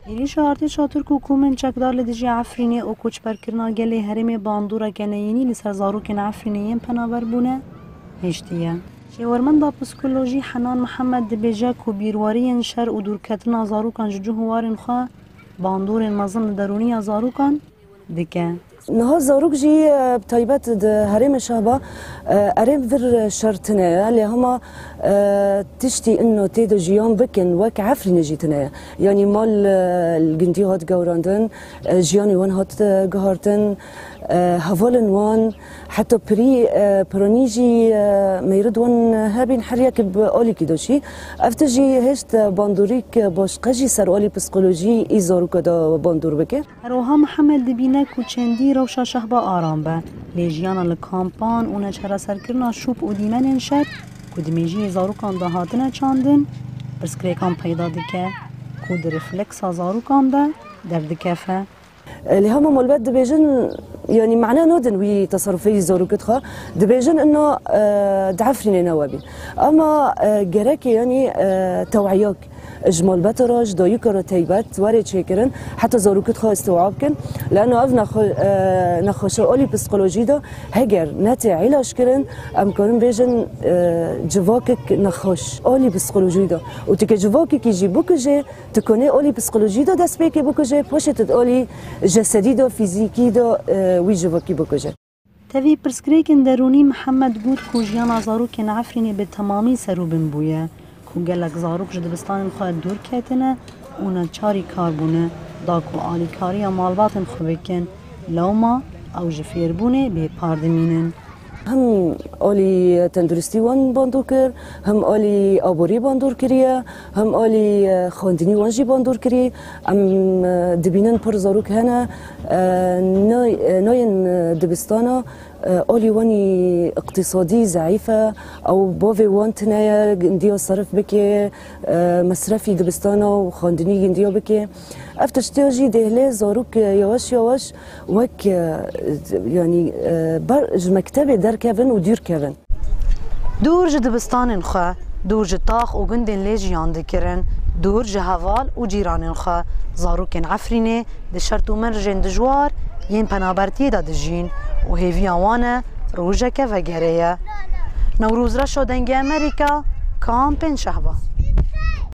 این شهرتی شاتر کوکومن چکدار لدیجی عفرینه او کوچبر کرنا گلی هرم باندورا کنینی لسر زاروکن عفرینه پناور بونه هشتیه. شورمن با پسیکولوژی حنان محمد دبیجا کو بیرواری شر و دورکتنا زاروکان جوهوارن خوا باندور مزن درونی زاروکان دکه. نها زاروك جي بطيبات هرم شابا أريم ذر شرطنا اللي هما تشتي إنه تيدا جيان بكن وك عفرين جيتنا يعني مال الجندي هات جوراندن جياني وان هات جهارتن هفالن وان حتى برونيجي ما يرد وان هابين حريك بقولي كده شيء أفتجي هشت باندوريك باش قجي سر قولي بسيكولوجي إزاروك دا باندور بكر روها محمد دبينا كوچندي روشا شهبا آرام با ليجيانا لكامبان اونا چرا سرکرنا شوب و دیمن انشد کدمیجی زاروکان دا هاتنه چاندن برسکریکان پیدا دکه کود رفلکسا زاروکان دا در دکفه اللي هم مولبات دبيجن يعني معناه نودن وي تصرفي زاروكتها دبيجن انه دعفرين نوابين اما جراكي يعني توعياك اجمال بتراج دايكر تيبات وري تشيكرن حتى زاروكتها استوعابكن لانه اف نخوش اولي بسيكولوجي دا هجر ناتي علاج كرن ام كون بيجن جواكك نخوش اولي بسيكولوجي دا وتك جواكك يجي بوكجي تكوني اولي بسيكولوجي دا داس بيكي بوكجي بوشت اولي جسدي دا فيزيكي دا وي جواكي بوكجي تفي برسكريكن دروني محمد بود كوجيانا زاروكن عفريني بالتمامي سروبن بويا کو گلک زاروک جدبستان خواهد دور کتنه اونا چاری کار بونه داکو آلی کاری مالباتن خوبکن لوما او جفیر بونه به پاردمینن هم آلی تندرستی وان باندور کر هم آلی آبوری باندور کریه هم آلی خواندنی وانجی باندور کری ام دبینن پر زاروک هنه ناین دبستانا آلی وانی اقتصادی ضعیفه او باوی وان تنایا گندیا صرف بکه مصرفی دبستانا و خواندنی گندیا بکه افتشتیاجی دهله زاروک یواش یواش وک یعنی برج مکتب در کون و دیر کون دور جدبستان خوا دور جتاخ و گندن لیج یاند کرن دور جهوال و جیران خوا زاروکن عفرینه ده شرط و مرجن دجوار ین پنابرتی دا دجین و هیوی آوانه روژه که وگره نوروز را شدنگ امریکا کامپن شهبا